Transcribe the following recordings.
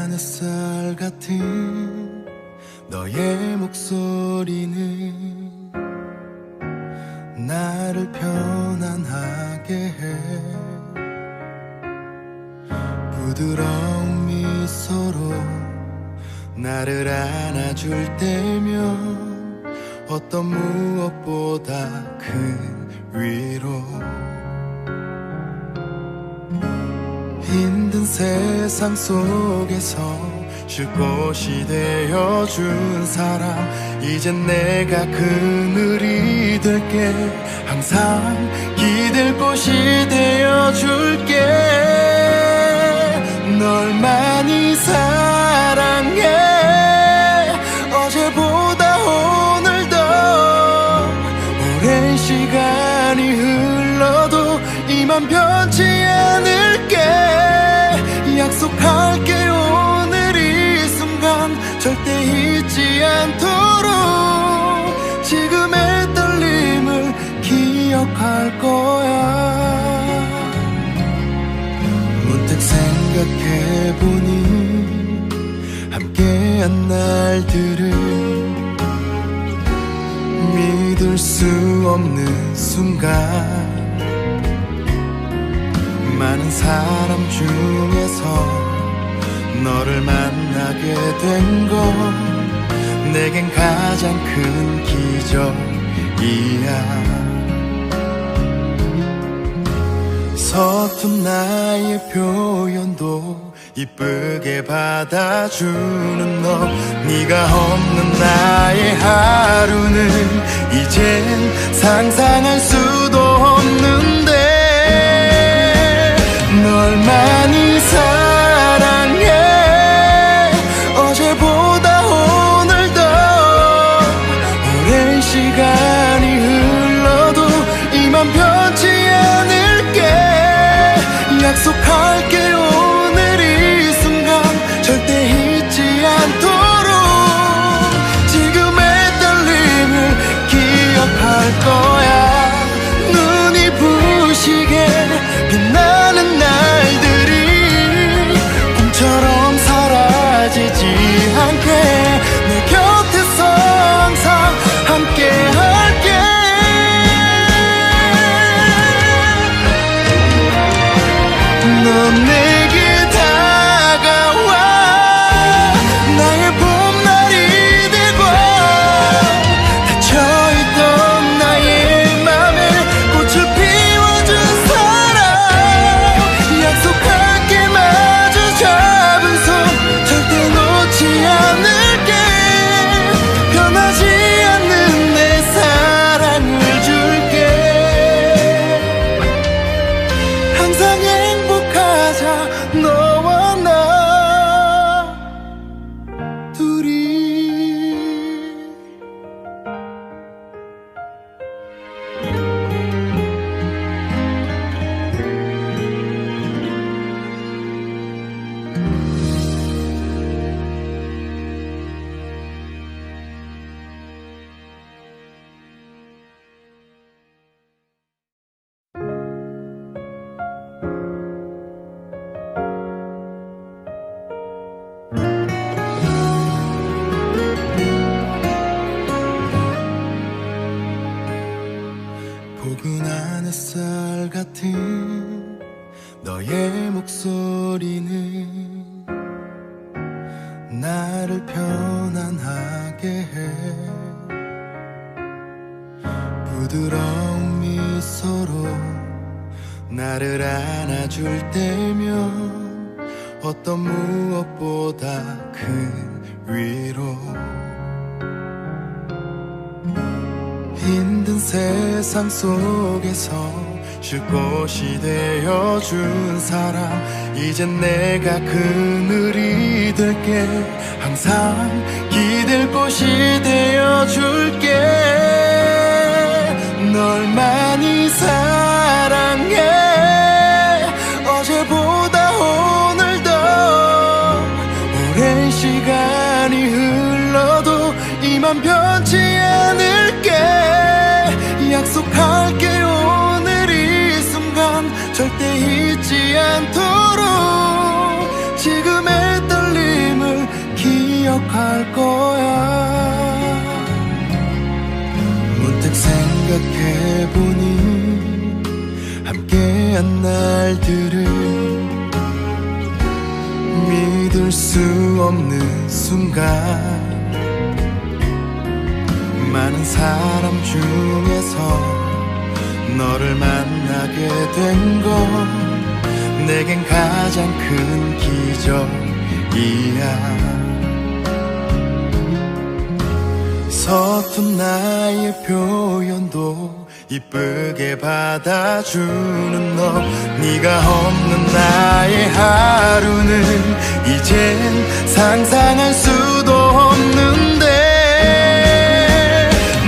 햇살 같은 너의 목소리는 나를 편안하게 해. 부드러운 미소로 나를 안아줄 때면 어떤 무엇보다 큰 위로. 힘든 세상 속에서 쉴 곳이 되어준 사람, 이젠 내가 그늘이 될게. 항상 기댈 곳이 되어줄게. 널 많이 사랑해. 어제보다 오늘 더 오랜 시간이 흘러도 이만 변치 않을게. 약속할게. 오늘 이 순간 절대 잊지 않도록 지금의 떨림을 기억할 거야. 문득 생각해보니 함께한 날들을 믿을 수 없는 순간, 많은 사람 중에서 너를 만나게 된 건 내겐 가장 큰 기적이야. 서툰 나의 표현도 이쁘게 받아주는 너. 네가 없는 나의 하루는 이젠 상상할 수도 없는데. 널 많이 사랑해. 어제보다 오늘 더 오랜 시간이 흘러도 이만 변치 않을게. 약속할게. 오늘 이 순간 절대 잊지 않도록 지금의 떨림을 기억할 거야. 눈이 부시게 빛나는 날들이 꿈처럼 사라지지 않게 내 곁에서 항상 함께 할게. 넌 내게 다가와 나의 봄날이 되고 닫혀있던 나의 맘에 꽃을 피워준 사람. 약속할게. 마주 잡은 손 절대 놓지 않을게. 변하지 않는 내 사랑을 줄게. 항상 행복하자 너와 나 둘이. 포근한 햇살 같은 너의 목소리는 나를 편안하게 해. 부드러운 미소로 나를 안아줄 때면 어떤 무엇보다 큰 위로. 힘든 세상 속에서 쉴 곳이 되어준 사람, 이젠 내가 그늘이 될게. 항상 기댈 곳이 되어줄게. 널 많이 사랑해. 어제보다 오늘 더 오랜 시간이 흘러도 이만 변치 않을게. 약속할게. 오늘 이 순간 절대 잊지 않도록 지금의 떨림 기억할 거야. 문득 생각해보니 함께한 날들을 믿을 수 없는 순간, 많은 사람 중에서 너를 만나게 된 건 내겐 가장 큰 기적이야. 서툰 나의 표현도 이쁘게 받아주는 너, 네가 없는 나의 하루는 이젠 상상할 수도 없는데,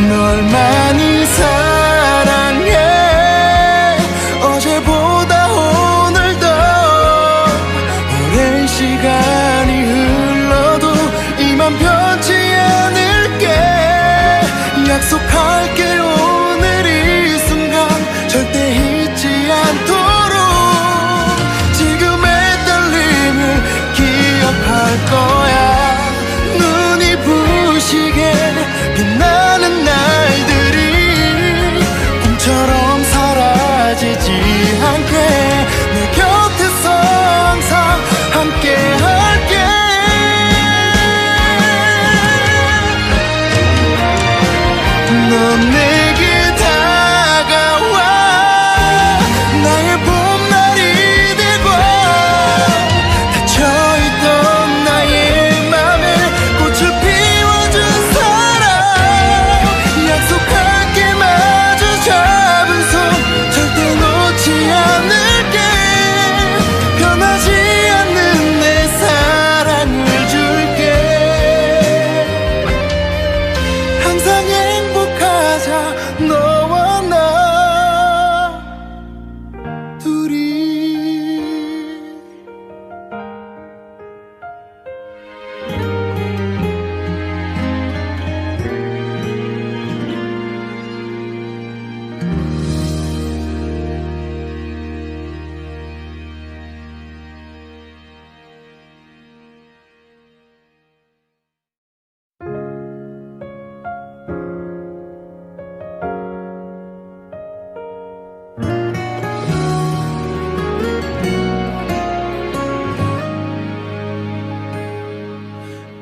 널 많이 사랑해. 어제보다 오늘 더 오랜 시간이 흘러도 이만 변치 않을게. 약속할게 오늘 이 순간 절대 잊지 않도록. 지금의 떨림을 기억할 거야. 눈이 부시게 빛나는 날들이 꿈처럼 사라지지 않게 내 곁에서 항상 함께 할게. 넌 내게 다가와 나의 봄날이 되고, 닫혀있던 나의 맘에 꽃을 피워준 사람. 약속할게 마주 잡은 손 절대 놓지 않을게. 변하지 않는 내 사랑을 줄게. 항상 행복하자 너와 나 둘이.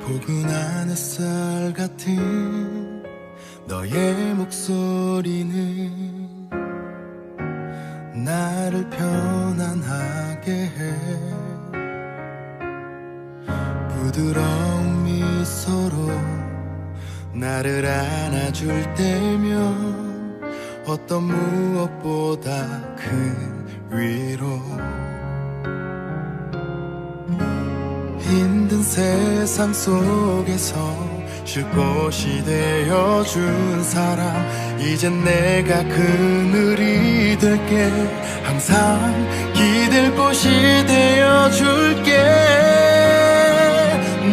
포근한 햇살 같은 너의 목소리는 나를 편안하게 해. 부드러운 미소로 나를 안아줄 때면 어떤 무엇보다 큰 위로. 힘든 세상 속에서 쉴 곳이 되어준 사람, 이젠 내가 그늘이 될게. 항상 기댈 곳이 되어줄게.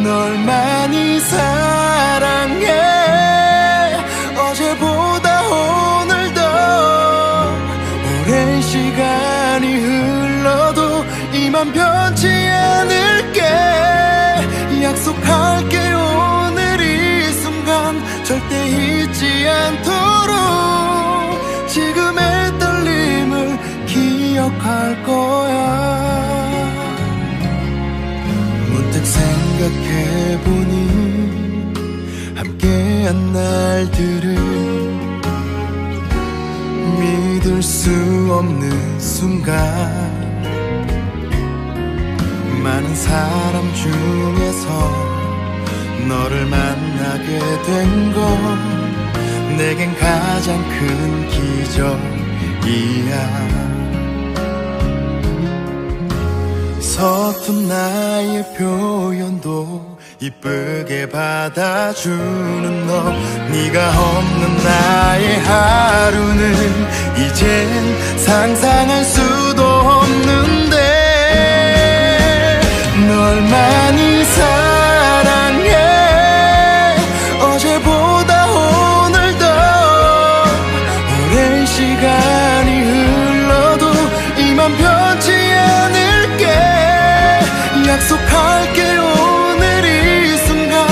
널 많이 사랑해. 어제보다 오늘 더 오랜 시간이 흘러도 이만 변치 않을게. 약속할게 오늘 이 순간 절대 잊지 않도록. 지금의 떨림을 기억할 거야. 문득 생각해보니 함께한 날들을 믿을 수 없는 순간, 많은 사람 중에서 너를 만나게 된 건 내겐 가장 큰 기적이야. 서툰 나의 표현도 이쁘게 받아주는 너, 네가 없는 나의 하루는 이젠 상상할 수도 없는데, 널 많이 사랑해. 어제보다 오늘 더 오랜 시간이 흘러도 이만 변치 않을게. 약속할게 오늘 이 순간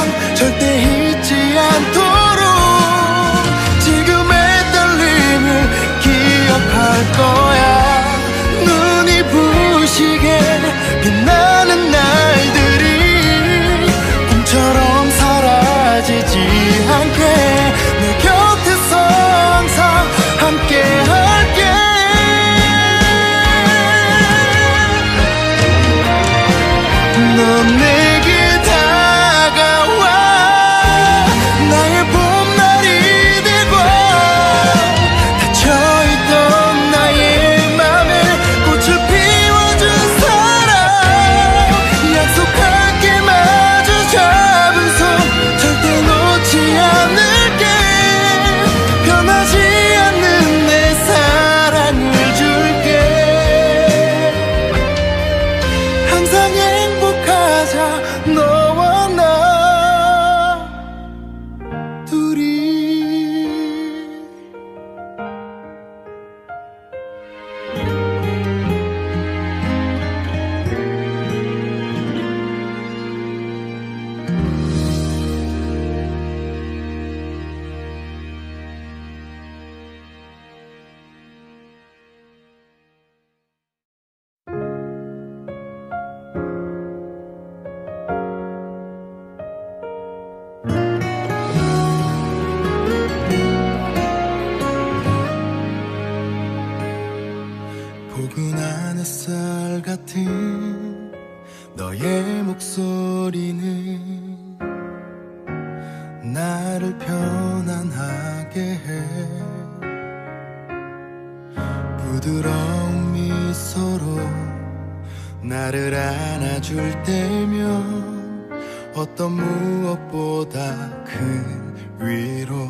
안아줄 때면 어떤 무엇보다 큰 위로.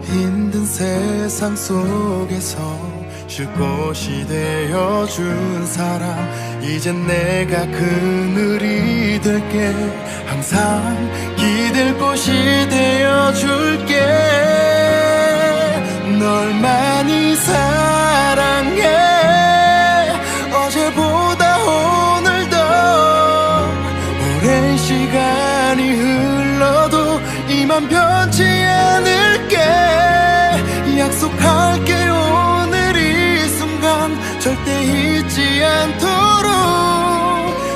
힘든 세상 속에서 쉴 곳이 되어준 사람, 이젠 내가 그늘이 될게. 항상 기댈 곳이 되어줄게. 널 많이 사랑해. 어제보다 오늘 더 오랜 시간이 흘러도 이만 변치 않을게. 약속할게. 오늘 이 순간 절대 잊지 않도록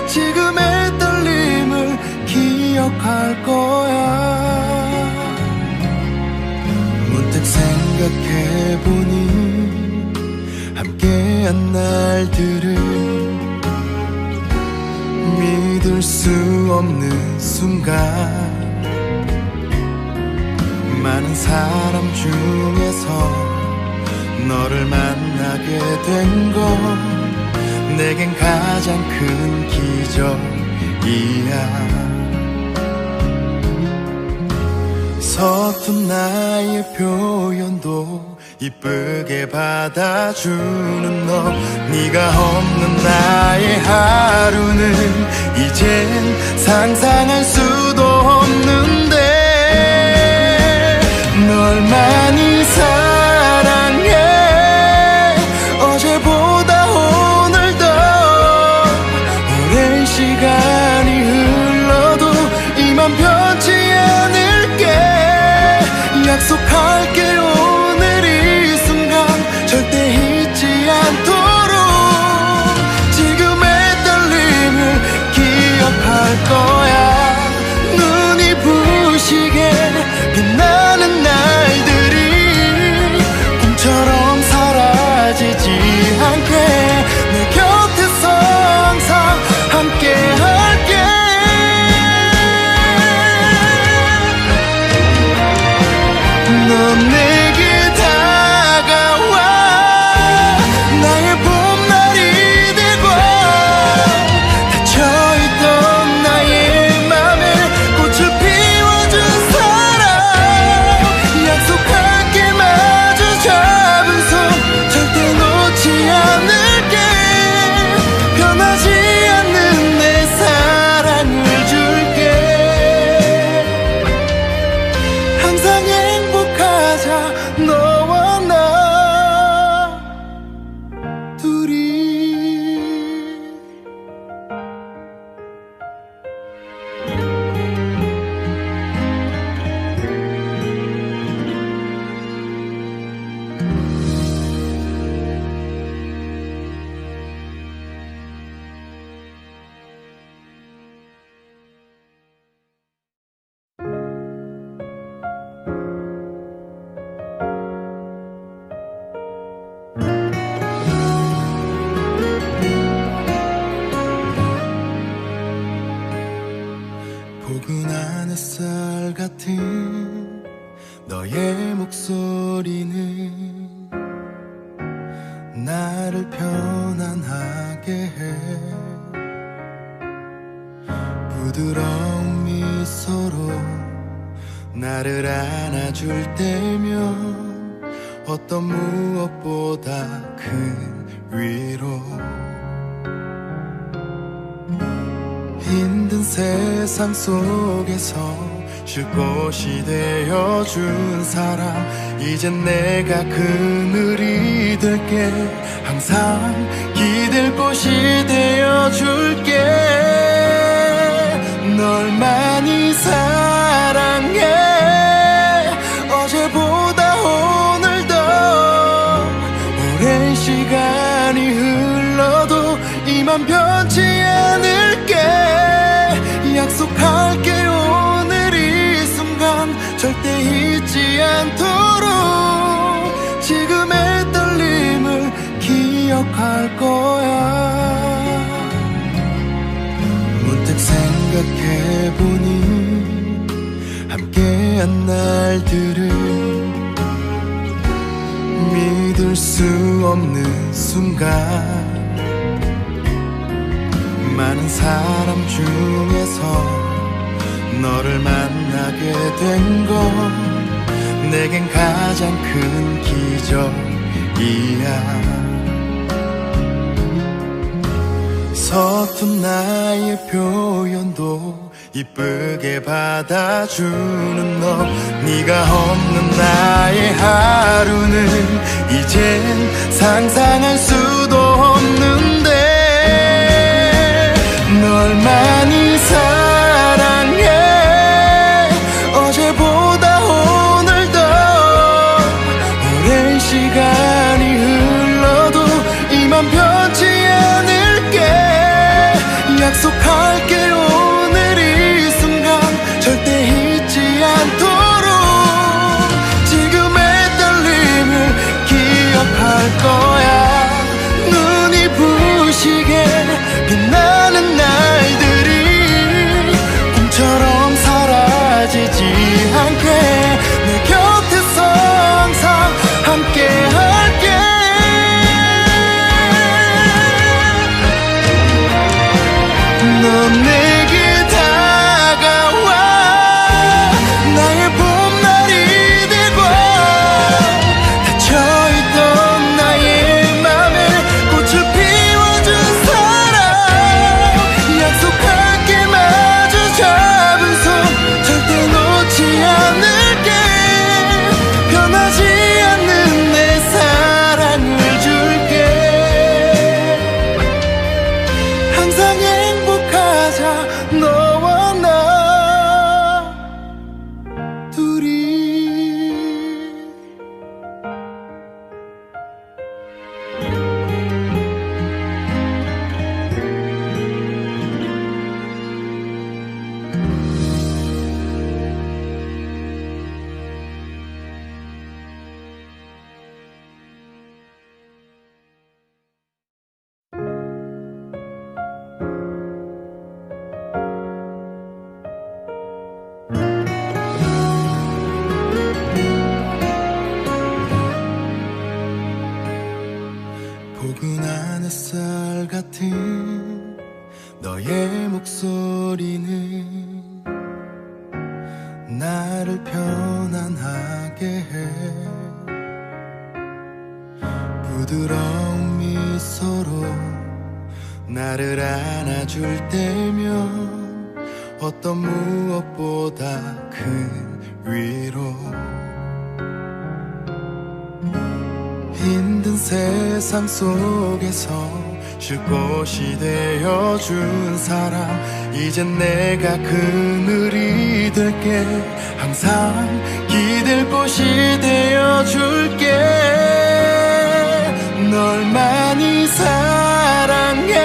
지금의 떨림을 기억할 거야. 문득 생각해보니 함께한 날들을 믿을 수 없는 순간, 많은 사람 중에서 너를 만나게 된 건 내겐 가장 큰 기적이야. 서툰 나의 표현도 이쁘게 받아주는 너. 네가 없는 나의 하루는 이젠 상상할 수도 없는데. 널 많이 사랑해. 어제보다 오늘 더 오랜 시간이 흘러도 이만 변치 않을게. 약속할게. 오늘 이 순간 절대 잊지 않도록 지금의 떨림을 기억할 거야. 눈이 부시게 빛나는 날들이 꿈처럼 사라지지 않게 내 곁에서 항상 함께 할게. 넌 내게 다가와 나의 봄날이 되고 닫혀있던 나의 맘에 꽃을 피워준 사람. 약속할게. 마주 잡은 손 절대 놓지 않을게. 변하지 않는 내 사랑을 줄게. 항상 행복하자 너와 나 둘이. 포근한 햇살 같은 너의 목소리는 나를 편안하게 해. 부드러운 미소로 나를 안아줄 때면 어떤 무엇보다 큰 위로. 힘든 세상 속에서 쉴 곳이 되어준 사람, 이젠 내가 그늘이 될게. 항상 기댈 곳이 되어줄게. 널 많이 사랑해. 어제보다 오늘 더 오랜 시간이 흘러도 이만 변치 않을게. 약속할게. 오늘 이 순간 절대 잊지 않도록 지금의 떨림을 기억할 거야. 문득 생각해보니 함께한 날들을 믿을 수 없는 순간, 많은 사람 중에서 너를 만나게 된 건 내겐 가장 큰 기적이야. 서툰 나의 표현도 이쁘게 받아주는 너, 네가 없는 나의 하루는 이젠 상상할 수도 없는데 널 많이 사랑해. 어제보다 오늘 더 오랜 시간이 흘러도 이만 변치 않을게. 약속할게 오늘 이 순간 절대 잊지 않도록 지금의 떨림을 기억할 거야. 눈이 부시게 빛나는 날들이 꿈처럼 사라지지 않게 내 곁에서 항상 함께 할게. 넌 내게 다가와 나의 봄날이 되고 닫혀있던 나의 맘에 꽃을 피워준 사람. 약속할게 마주 잡은 손 절대 놓지 않을게. 변하지 않는 내 사랑을 줄게. 항상 행복하자 너와 나 둘이. 포근한 햇살 같은 너의 목소리는 나를 편안하게 해. 부드러운 미소로 나를 안아줄 때면 어떤 무엇보다 큰 위로. 힘든 세상 속에서 쉴 곳이 되어준 사람. 이젠 내가 그늘이 될게. 항상 기댈 곳이 되어줄게. 널 많이 사랑해.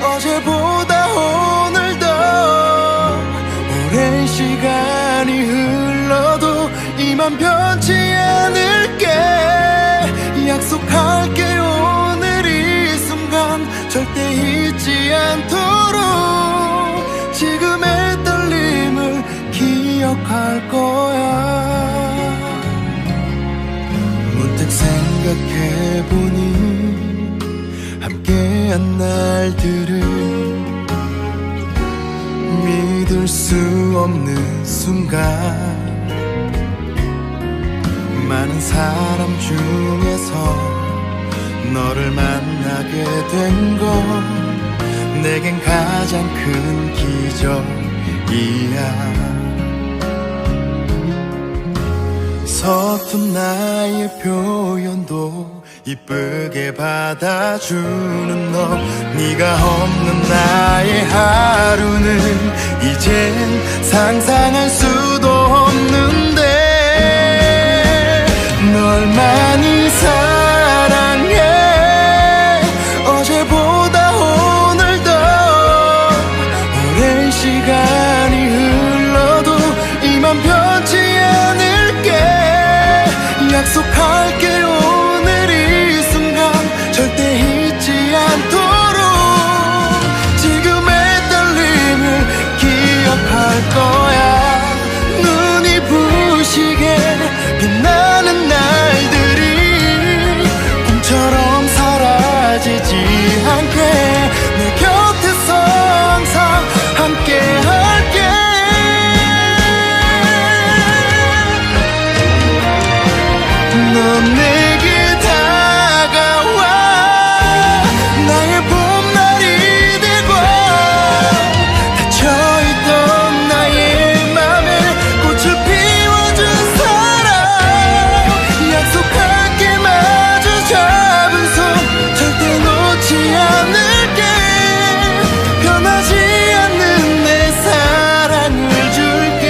어제보다 오늘 더 오랜 시간이 흘러도 이만 변치 않을게. 약속할게 오늘 이 순간 절대 잊지 않도록 지금의 떨림을 기억할 거야. 문득 생각해보니 함께한 날들을 믿을 수 없는 순간 많은 사람 중에서 너를 만나게 된 건 내겐 가장 큰 기적이야. 서툰 나의 표현도 이쁘게 받아주는 너, 네가 없는 나의 하루는 이젠 상상할 수도 없는데 널 많이 사랑해. 어제보다 오늘 더 오랜 시간이 흘러도 이만 변치 않을게. 약속할게 오늘 이 순간 절대 잊지 않도록 지금의 떨림을 기억할 거야. 눈이 부시게 빛나는 날들이 꿈처럼 사라지지 않게 내 곁 변하지 않는 내 사랑을 줄게.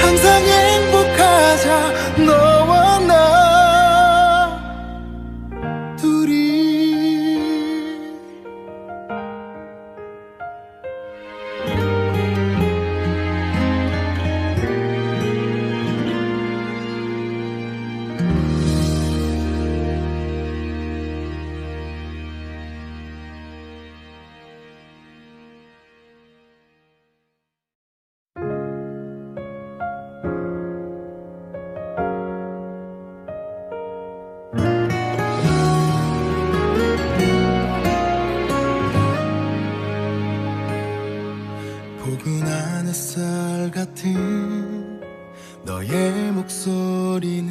항상 행복하자 너와 나 둘이. 포근한 햇살 같은 너의 목소리는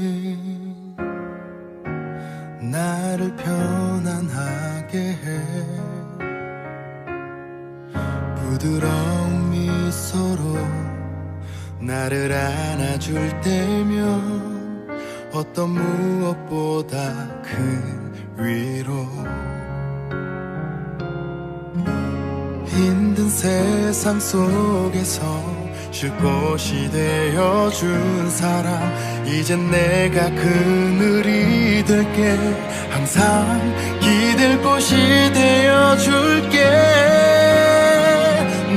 나를 편안하게 해. 부드러운 미소로 나를 안아줄 때면 어떤 무엇보다 큰 위로. 힘든 세상 속에서 쉴 곳이 되어준 사람, 이젠 내가 그늘이 될게. 항상 기댈 곳이 되어줄게.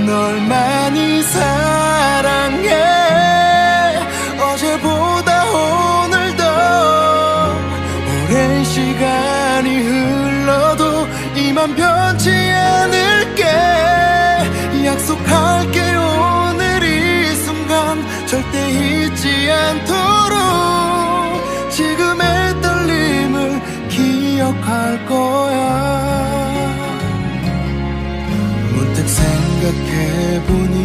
널 많이 사랑해. 어제보다 오늘 더 오랜 시간이 흘러도 이만 변치 않을게. 약속할게 오늘 이 순간 절대 잊지 않도록. 지금의 떨림을 기억할 거야. 문득 생각해보니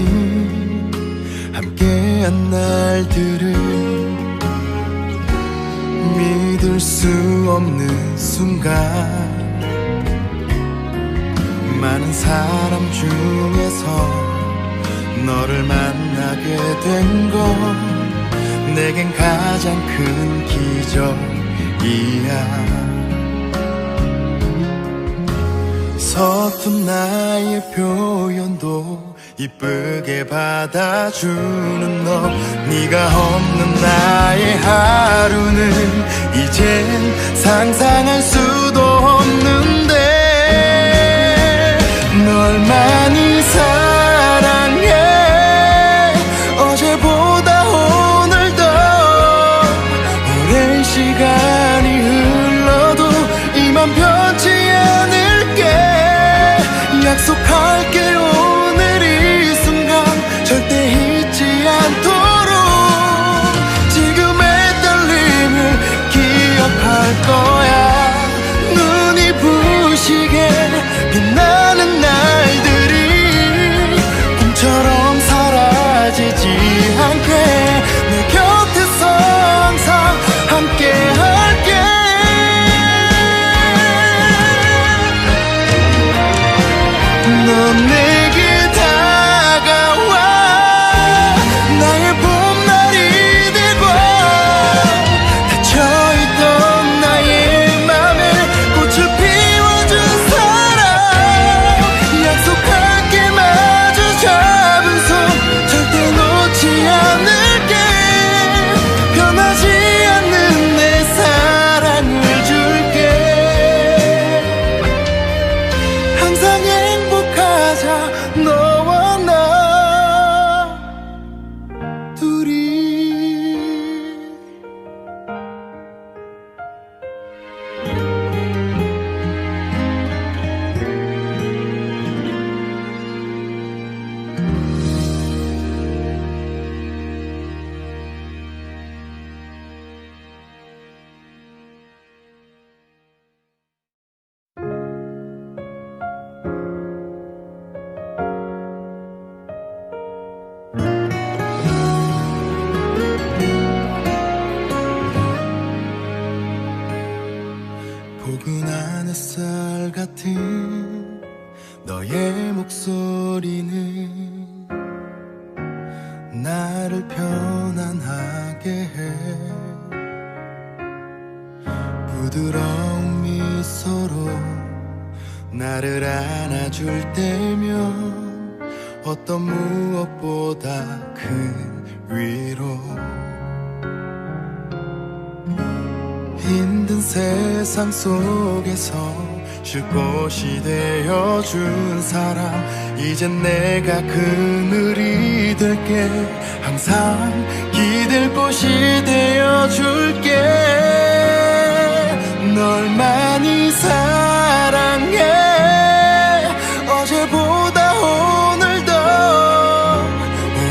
함께한 날들을 믿을 수 없는 순간. 많은 사람 중에서 너를 만나게 된 건 내겐 가장 큰 기적이야. 서툰 나의 표현도 이쁘게 받아주는 너. 네가 없는 나의 하루는 이젠 상상할 수도 없는데. 널 많이 사랑해. 어제보다 오늘 더 오랜 시간이 흘러도 이만 변치 않을게. 약속할게 오늘 이 순간 절대 잊지 않도록. 지금의 떨림을 기억할 거야. 눈이 부시게 빛나는 날들이 꿈처럼 사라지지 않게 내 곁에서 항상 함께 할게. 넌 내게 다가와 나의 봄날이 되고 닫혀있던 나의 맘에 꽃을 피워준 사람. 약속할게 마주 잡은 손 절대 놓지 않을게. 변하지 않는 내 사랑을 줄게. 항상 행복하자 너와 나 둘이. 포근한 햇살 같은 너의 목소리는 나를 편안하게 해. 부드러운 미소로 나를 안아줄 때면 어떤 무엇보다 큰 위로. 힘든 세상 속에서 쉴 곳이 되어준 사람, 이젠 내가 그늘이 될게. 항상 기댈 곳이 되어줄게. 널 많이 사랑해. 어제보다 오늘 더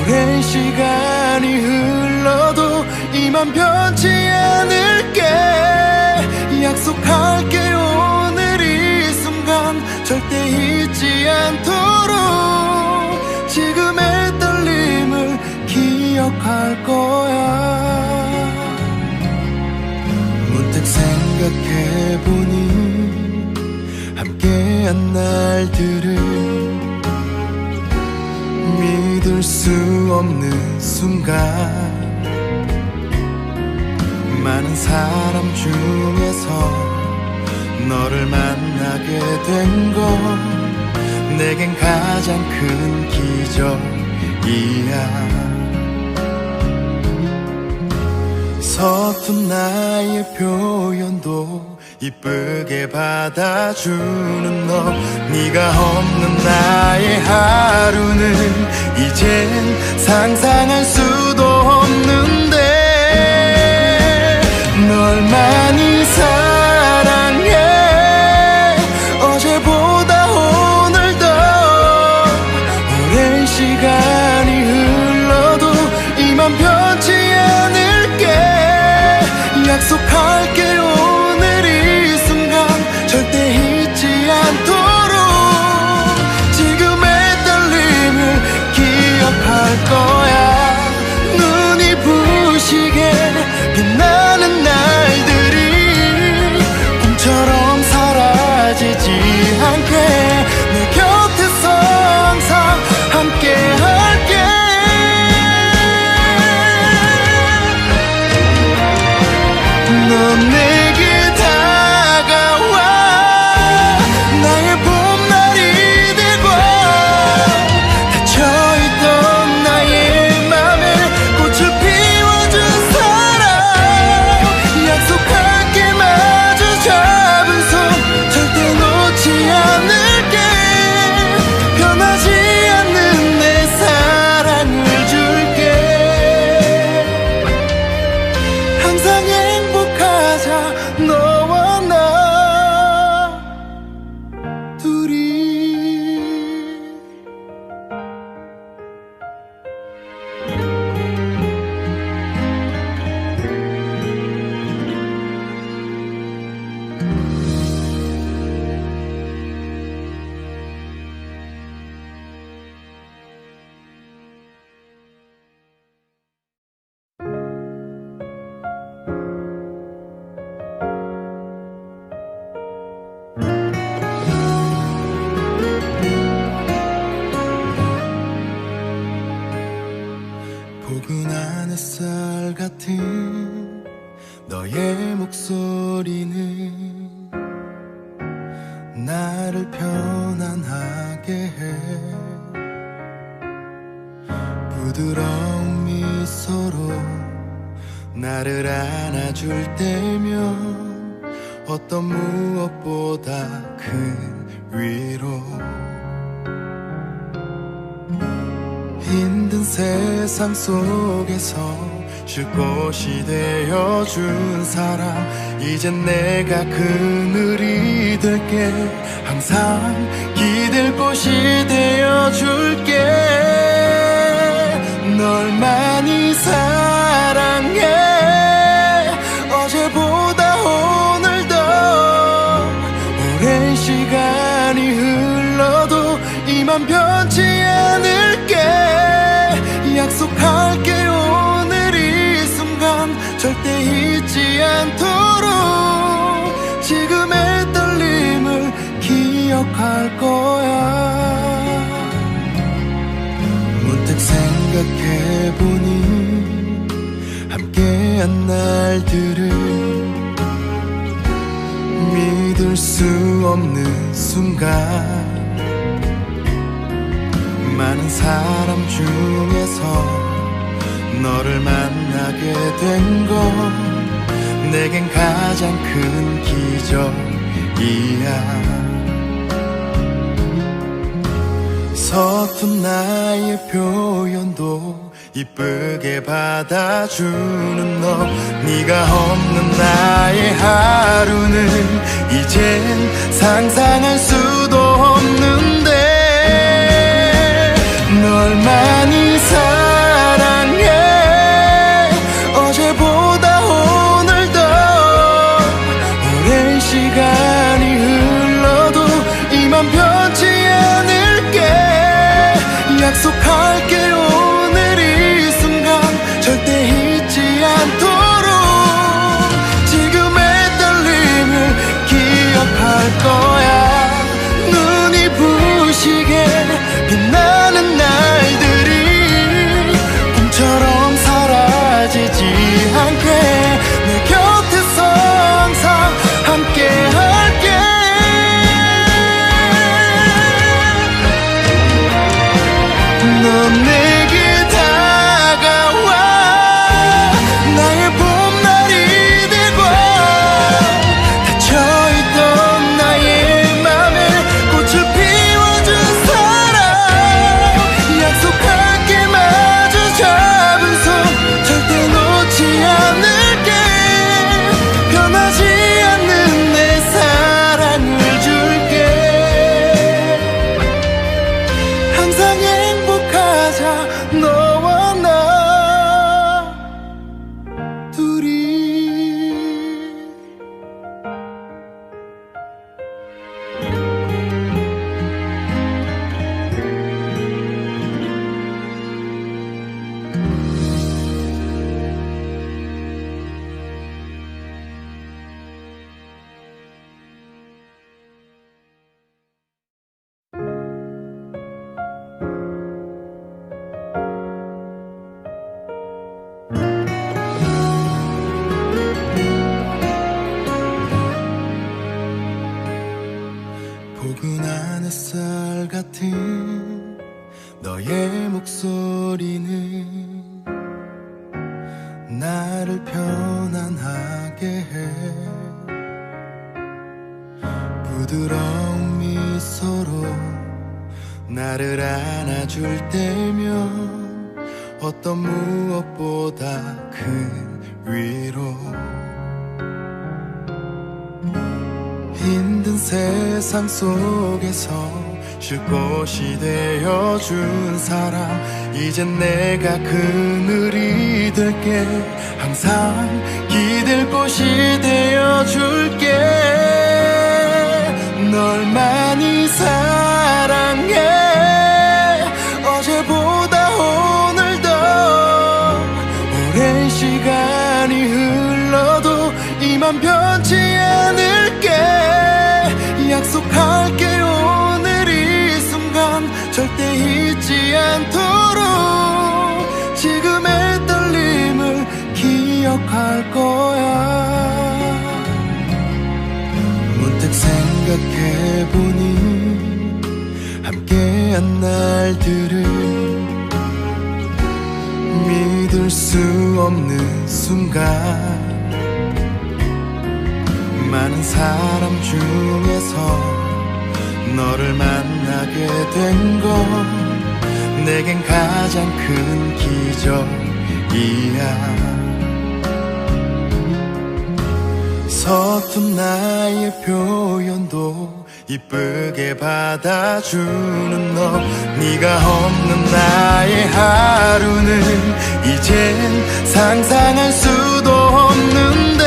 오랜 시간이 흘러도 이만 변치 않을게. 약속할게. 오늘 이 순간 절대 잊지 않도록 지금의 떨림을 기억할 거야. 문득 생각해보니 함께한 날들을 믿을 수 없는 순간, 많은 사람 중에서 너를 만나게 된 건 내겐 가장 큰 기적이야. 서툰 나의 표현도 이쁘게 받아주는 너, 네가 없는 나의 하루는 이젠 상상할 수도 없는데. 널 많이 사랑해. 어제보다 오늘 더 오랜 시간이 흘러도 이만 변치 않을게. 약속할게. 오늘 이 순간 절대 잊지 않도록 지금의 떨림을 기억할 거야. 눈이 부시게 빛나는 날들이 꿈처럼 사라지지 않게 내 곁에서 항상 함께 할게. 넌 내게 다가와 나의 봄날이 되고 닫혀있던 나의 맘에 꽃을 피워준 사람. 약속할게. 마주 잡은 손 절대 놓지 않을게. 변하지 않는 내 사랑을 줄게. 항상 행복하자 너와 나 둘이. 포근한 햇살 같은 너의 목소리는 나를 편안하게 해. 부드러운 미소로 나를 안아줄 때면 어떤 무엇보다 큰 위로. 힘든 세상 속에서 쉴 곳이 되어준 사람, 이젠 내가 그늘이 될게. 항상 기댈 곳이 되어줄게. 널 많이 사랑해. 어제보다 오늘 더 오랜 시간이 흘러도 이만 변치 않을게. 약속할게. 오늘 이 순간 절대 잊지 않도록 지금의 떨림을 기억할 거야. 문득 생각해보니 함께한 날들을 믿을 수 없는 순간 많은 사람 중에서 너를 만나게 된 건 내겐 가장 큰 기적이야. 서툰 나의 표현도 이쁘게 받아주는 너, 네가 없는 나의 하루는 이젠 상상할 수도 없는데 널 많이 사랑해. 어제보다 오늘 더 오랜 시간이 흘러도 이만 변치 않을게. 약속할게 오늘 이 순간 절대 잊지 않도록 지금의 떨림을 기억할 거야. 눈이 부시게 빛나는 날들이 꿈처럼 사라지지 않게 내 곁에서 항상 함께 할게. 넌 내게 다가와 나의 봄날이 되고 닫혀있던 나의 맘에 꽃을 피워준 사람. 약속할게 마주 잡은 손 절대 놓지 않을게. 변하지 않는 내 사랑을 줄게. 항상 행복하자 너와 나 둘이. 포근한 햇살 같은 너의 목소리는 나를 편안하게 해. 부드러운 미소로 나를 안아줄 때면 어떤 무엇보다 큰 위로. 힘든 세상 속에서 쉴 곳이 되어준 사람. 이젠 내가 그늘이 될게. 항상 기댈 곳이 되어줄게. 널 많이 사랑해. 어제보다 오늘 더 오랜 시간이 흘러도 이만 변치 않을게. 약속할게 오늘 이 순간 절대 잊지 않도록 지금의 떨림을 기억할 거야. 문득 생각해보니 함께한 날들을 믿을 수 없는 순간 많은 사람 중에서 너를 만나게 된 건 내겐 가장 큰 기적이야. 서툰 나의 표현도 이쁘게 받아주는 너, 네가 없는 나의 하루는 이젠 상상할 수도 없는데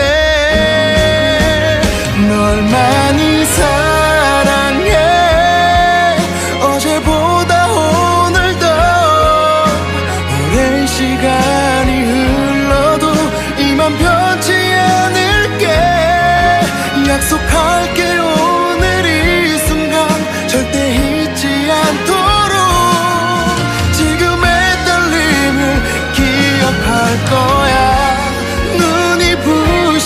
널 많이 사랑해. 어제보다 오늘 더 오랜 시간이 흘러도 이만 변치 않을게. 약속할게 오늘 이 순간 절대 잊지 않도록 지금의 떨림을 기억할 거야. 눈이 부시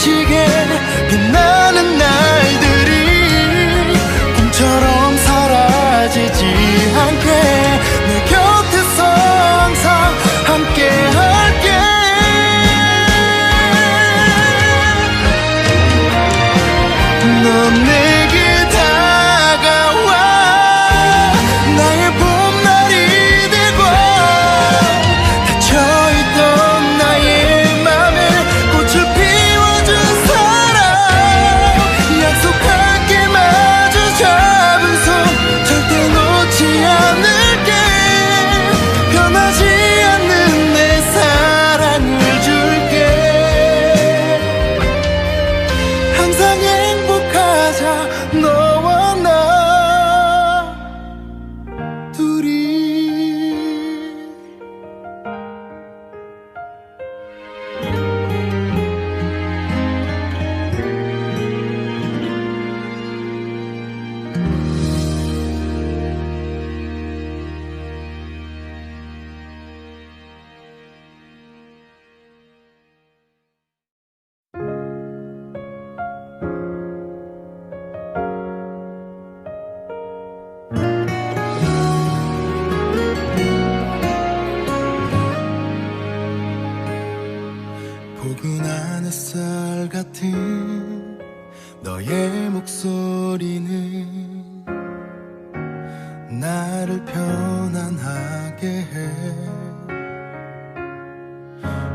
나를 편안하게 해.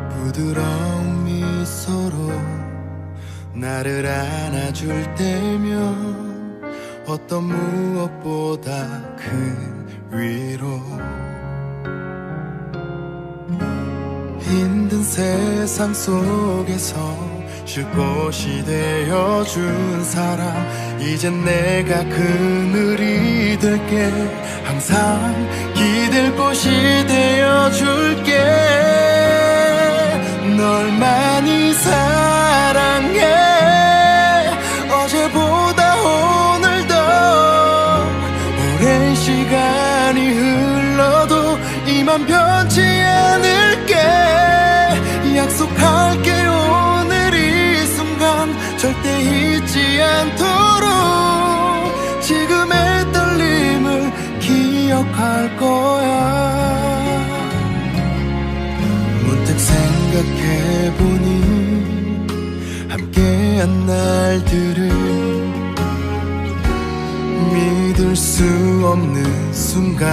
부드러운 미소로 나를 안아줄 때면 어떤 무엇보다 큰 위로. 힘든 세상 속에서 쉴 곳이 되어준 사람, 이젠 내가 그늘이 될게. 항상 기댈 곳이 되어줄게. 널 많이 사랑해. 어제보다 오늘 더 오랜 시간이 흘러도 이만 변치 않을게. 약속할게. 오늘 이 순간 절대 잊지 않도록 지금의 떨림을 기억할 거야. 문득 생각해보니 함께한 날들을 믿을 수 없는 순간,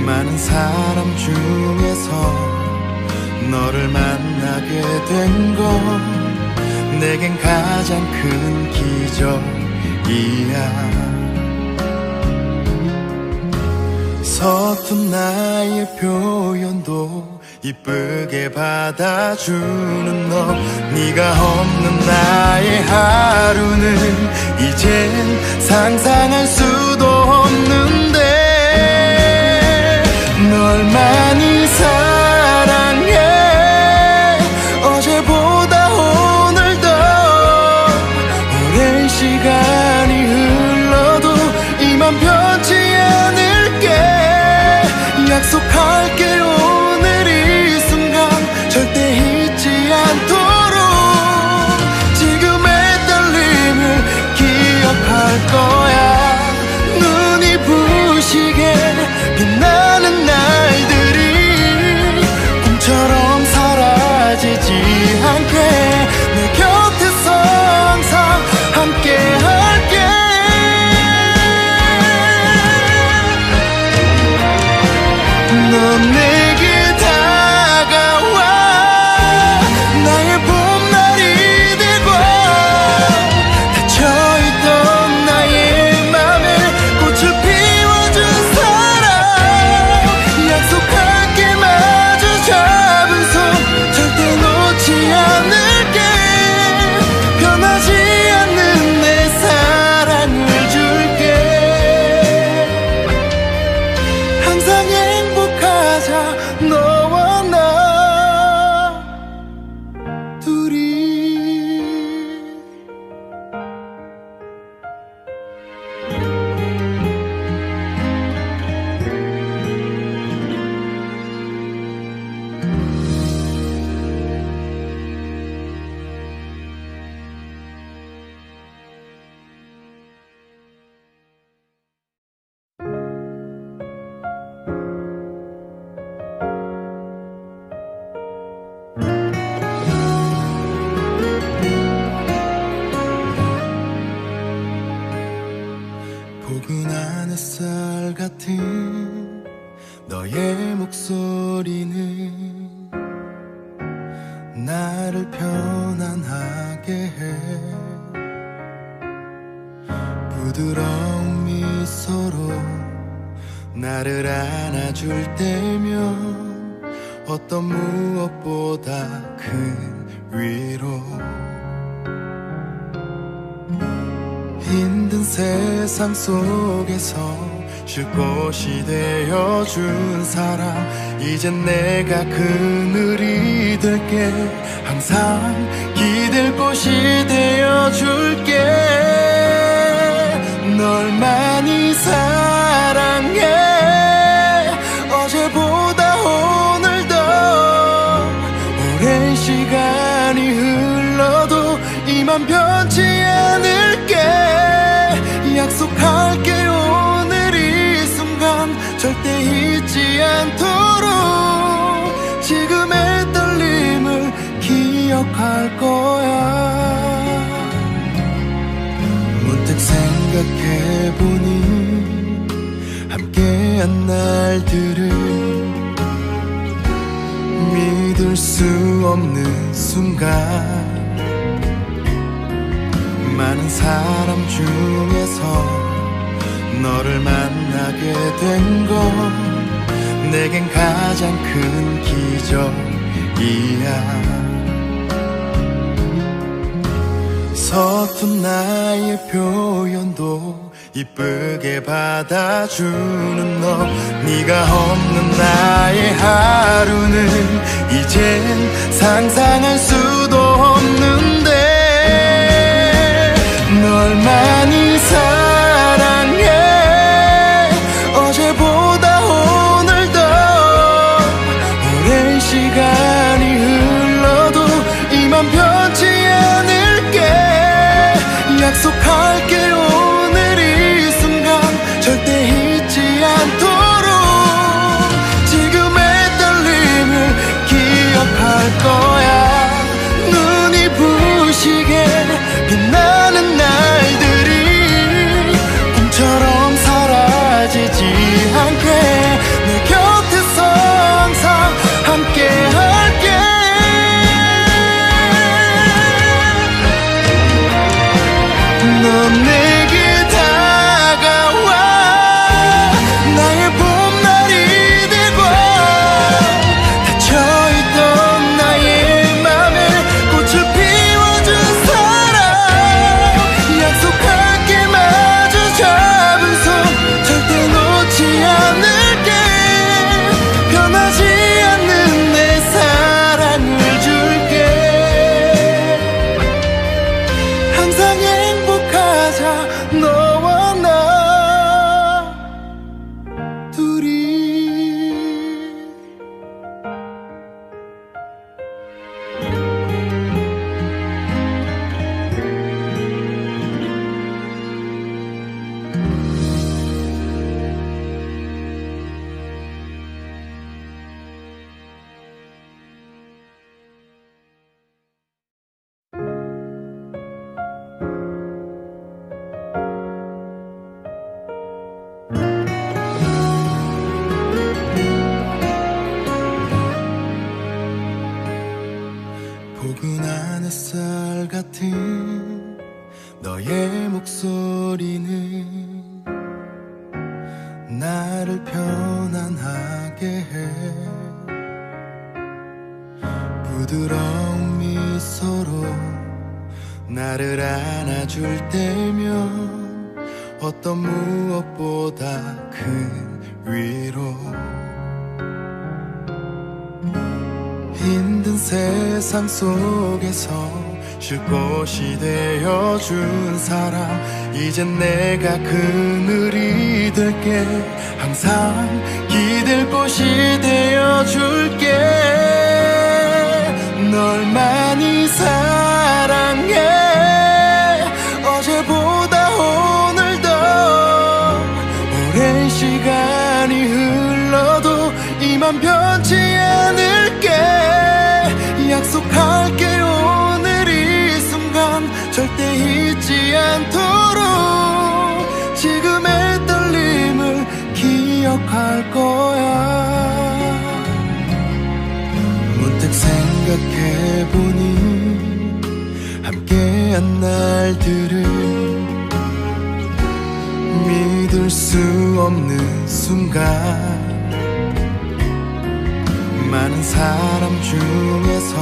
많은 사람 중에서 너를 만나게 된 건 내겐 가장 큰 기적이야. 서툰 나의 표현도 이쁘게 받아주는 너. 네가 없는 나의 하루는 이젠 상상할 수도 없는데. 널 많이 사랑해. 어제보다 오늘 더 오랜 시간이 흘러도 이만 변치 않을게. 약속할게. 오늘 이 순간 절대 잊지 않도록 지금의 떨림을 기억할 거야. 눈이 부시게 빛나는 날들이 꿈처럼 사라지지 않게 내 곁에서 항상 함께 할게. 넌 내게 다가와 나의 봄날이 되고 닫혀있던 나의 맘에 꽃을 피워준 사람. 약속할게. 마주 잡은 손 절대 놓지 않을게. 변하지 않는 내 사랑을 줄게. 항상 행복하자 너와 나 둘이. 포근한 햇살 같은 너의 목소리는 나를 편안하게 해. 부드러운 미소로 나를 안아줄 때면 어떤 무엇보다 큰 위로. 힘든 세상 속에서 쉴 곳이 되어준 사람, 이젠 내가 그늘이 될게. 항상 기댈 곳이 되어줄게. 널 많이 사랑해. 어제보다 오늘 더 오랜 시간이 흘러도 이만 변치 않을게. 약속할게. 오늘 이 순간 절대 잊지 않도록 지금의 떨림을 기억할 거야. 문득 문득 생각해보니 함께한 날들을 믿을 수 없는 순간 많은 사람 중에서 너를 만나게 된 건 내겐 가장 큰 기적이야. 서툰 나의 표현도 이쁘게 받아주는 너, 네가 없는 나의 하루는 이젠 상상할 수도 없는데 널 많이 사랑해. 어제보다 오늘 더 오랜 시간이 흘러도 이만 변치 않을게. 약속할게 오늘 이 순간 절대 잊지 않도록 지금의 떨림을 기억할 거야. 눈이 부시게 빛나는 날들이 꿈처럼 사라지지 않게 내 곁에서 항상 함께 할게. 넌 내게 다가와 나의 봄날이 되고 닫혀있던 나의 맘에 꽃을 피워준 사람. 약속할게 마주 잡은 손 절대 놓지 않을게. 변하지 않는 내 사랑을 줄게. 항상 행복하자 너와 나 둘이. 포근한 햇살 같은 너의 목소리는 나를 편안하게 해. 부드러운 미소로 나를 안아줄 때면 어떤 무엇보다 큰 위로. 힘든 세상 속에서 쉴 곳이 되어준 사람. 이젠 내가 그늘이 될게. 항상 기댈 곳이 되어줄게. 널 많이 사랑해. 어제보다 오늘 더 오랜 시간이 흘러도 이만 변치 않을게. 약속할게 오늘 이 순간 절대 잊지 않도록 지금의 떨림을 기억할 거야. 문득 생각해보니 함께한 날들을 믿을 수 없는 순간 많은 사람 중에서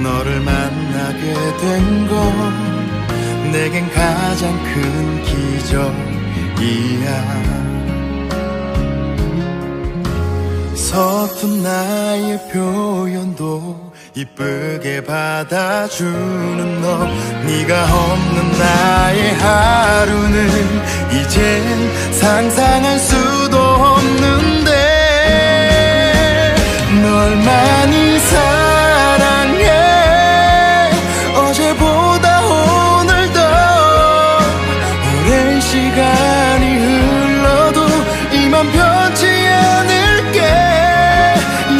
너를 만나게 된 건 내겐 가장 큰 기적이야. 서툰 나의 표현도 이쁘게 받아주는 너, 네가 없는 나의 하루는 이젠 상상할 수도 없는데 널 많이 사랑해. 어제보다 오늘 더 오랜 시간이 흘러도 이만 변치 않을게.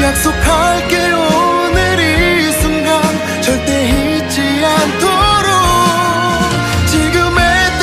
약속할게 오늘 이 순간 절대 잊지 않도록 지금의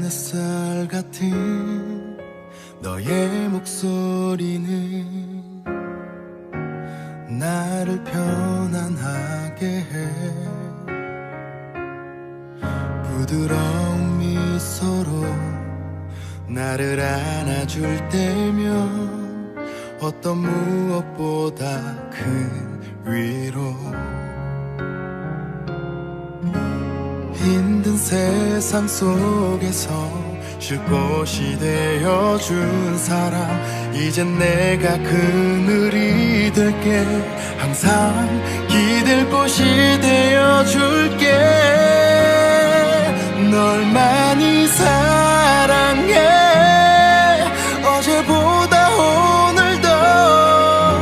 햇살 같은 너의 목소리는 나를 편안하게 해. 부드러운 미소로 나를 안아줄 때면 어떤 무엇보다 큰 위로. 힘든 세상 속에서 쉴 곳이 되어준 사람, 이젠 내가 그늘이 될게. 항상 기댈 곳이 되어줄게. 널 많이 사랑해. 어제보다 오늘 더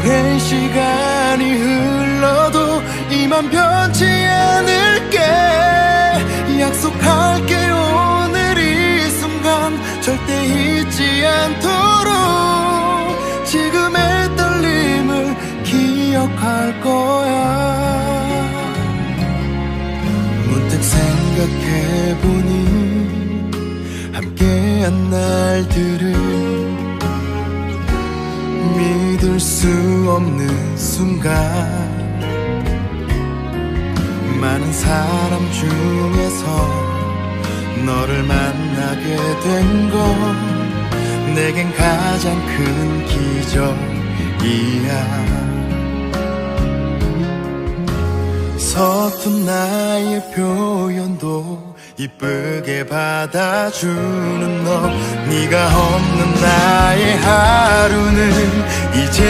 오랜 시간이 흘러도 이만 변치 않을게. 약속할게. 오늘 이 순간 절대 잊지 않도록 지금의 떨림을 기억할 거야. 문득 생각해보니 함께한 날들을 믿을 수 없는 순간, 많은 사람 중에서 너를 만나게 된 건 내겐 가장 큰 기적이야. 서툰 나의 표현도 이쁘게 받아주는 너. 네가 없는 나의 하루는 이젠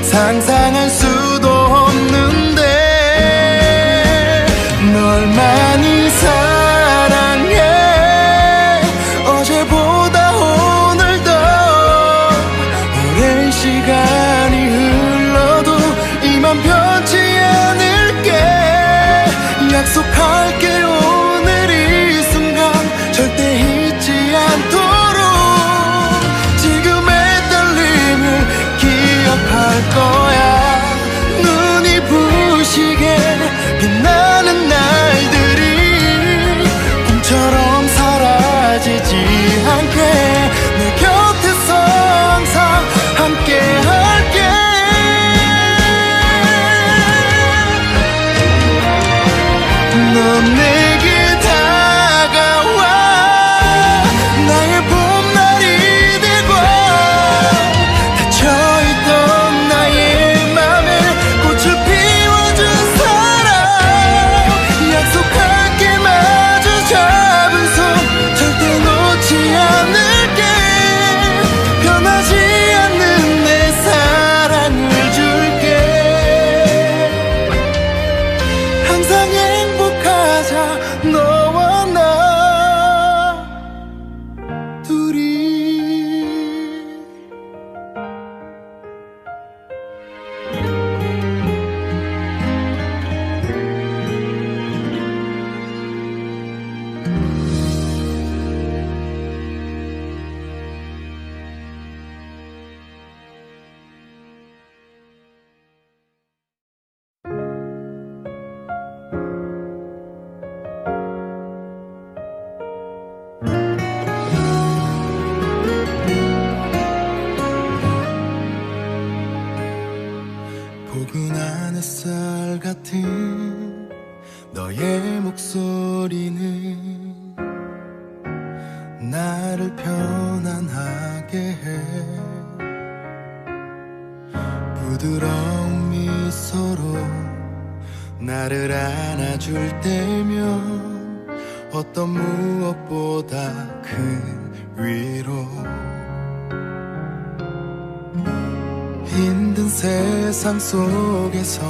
상상할 수도 없는데. 널 많이 사랑해. 어제보다 오늘 더 오랜 시간이 흘러도 이만 변치 않을게. 약속할게. 오늘 이 순간 절대 잊지 않도록 지금의 떨림을 기억할 거야. 눈이 부시게 빛나는 날들이 꿈처럼 사라지지 않게 내 곁에서 항상 함께 할게. 넌 내게 다가와 나의 봄날이 되고 닫혀있던 나의 맘에 꽃을 피워준 사람. 약속할게. 마주 잡은 손 절대 놓지 않을게. 변하지 않는 내 사랑을 줄게. 항상 행복하자 너와 나 둘이. 포근한 햇살 같은 너의 목소리는 나를 편안하게 해. 부드러운 미소로 나를 안아줄 때면 어떤 무엇보다 큰 위로. 힘든 세상 속에서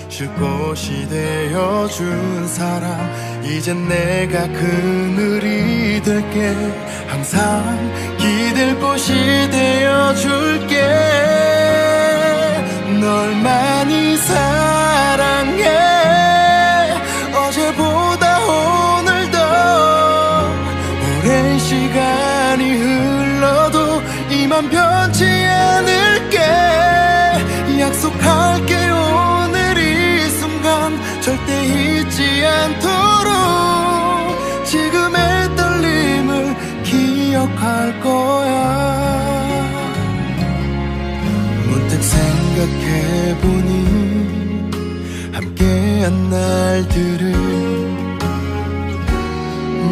쉴 곳이 되어준 사람, 이젠 내가 그늘이 될게. 항상 기댈 곳이 되어줄게. 널 많이 사랑해. 어제보다 오늘 더 오랜 시간이 흘러도 이만 변치 않을게. 약속할게. 오늘 이 순간 절대 잊지 않도록 지금의 떨림 함께한 날들을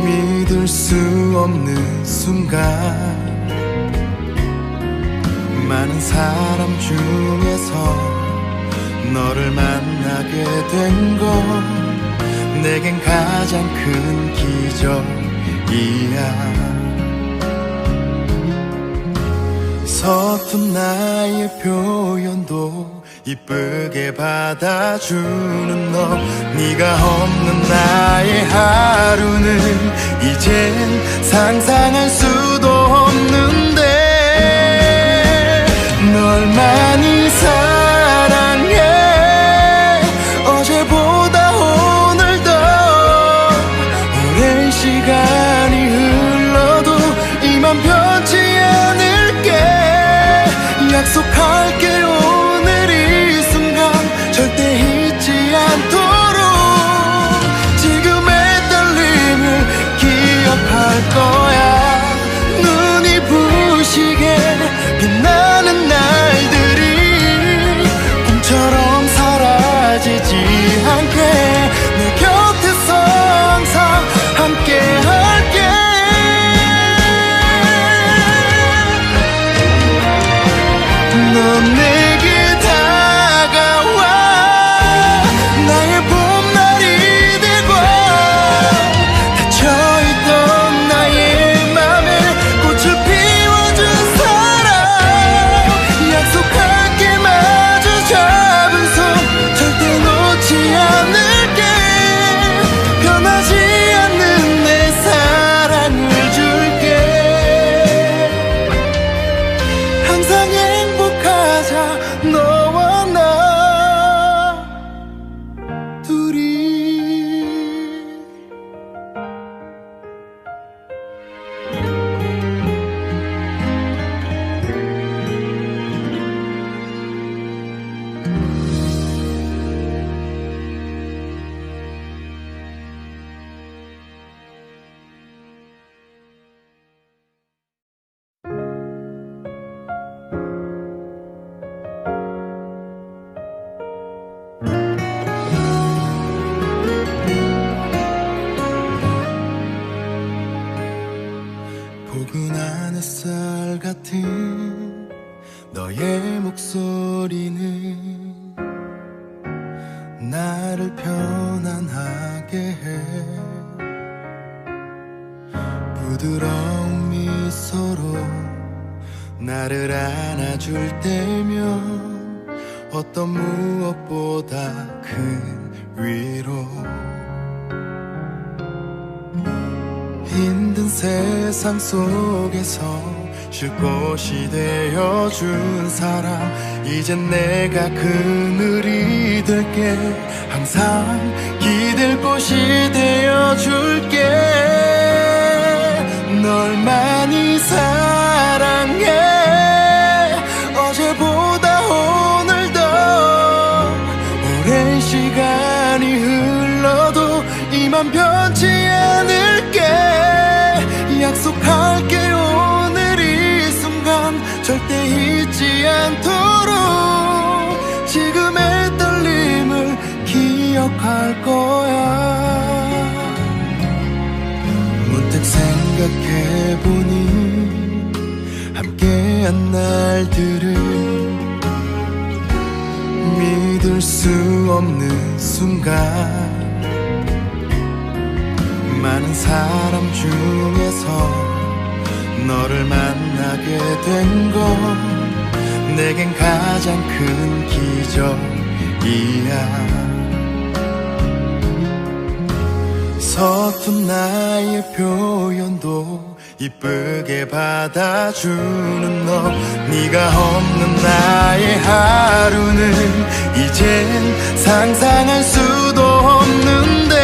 믿을 수 없는 순간 많은 사람 중에서 너를 만나게 된 건 내겐 가장 큰 기적이야. 서툰 나의 표현도 이쁘게 받아주는 너, 네가 없는 나의 하루는 이젠 상상할 수도 없는데 널 많이 사랑해. 어제보다 오늘 더 오랜 시간이 흘러도 이만 변치 않을게. 약속할게 오늘 이 순간 절대 잊지 않도록 지금의 떨림을 기억할 거야. 눈이 부시게 빛나는 날들이 꿈처럼 사라지지 않게 내 곁에서 항상 함께 할게. 넌 내게 다가와 나의 봄날이 되고 닫혀있던 나의 맘에 꽃을 피워준 사람. 약속할게 마주 잡은 손 절대 놓지 않을게. 변하지 않는 내 사랑을 줄게. 항상 행복하자 너와 나 둘이. 포근한 햇살 같은 너의 목소리는 나를 편안하게 해. 부드러운 미소로 나를 안아줄 때면 어떤 무엇보다 큰 위로. 힘든 세상 속에서 쉴 곳이 되어준 사람. 이젠 내가 그늘이 될게. 항상 기댈 곳이 되어줄게. 널 많이 사랑해. 어제보다 오늘 더 오랜 시간이 흘러도 이만 변치 않을게. 약속할게 오늘 이 순간 절대 잊지 않도록 지금의 떨림을 기억할 거야. 문득 생각해보니 함께한 날들을 믿을 수 없는 순간 많은 사람 중에서 너를 만나게 된 건 내겐 가장 큰 기적이야. 서툰 나의 표현도 이쁘게 받아주는 너, 네가 없는 나의 하루는 이젠 상상할 수도 없는데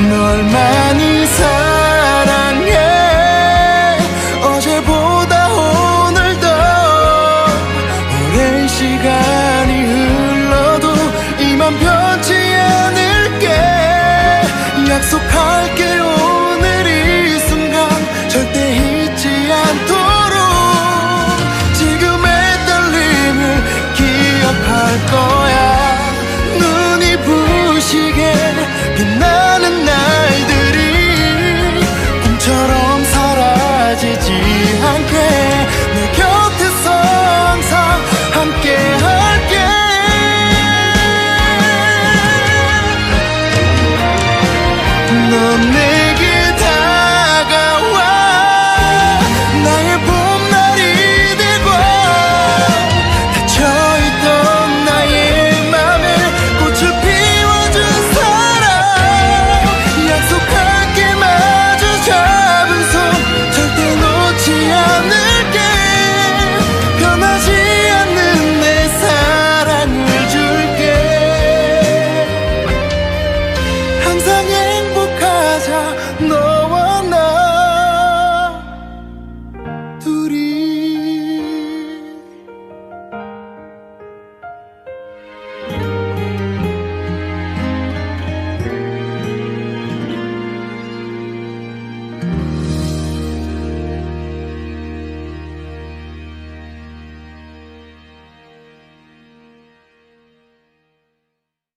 널 많이 사랑해. 어제보다 오늘 더 오랜 시간이 흘러도 이만 변치 않을게. 약속할게 오늘 이 순간 절대 잊지 않도록 지금의 떨림을 기억할 거야. 없는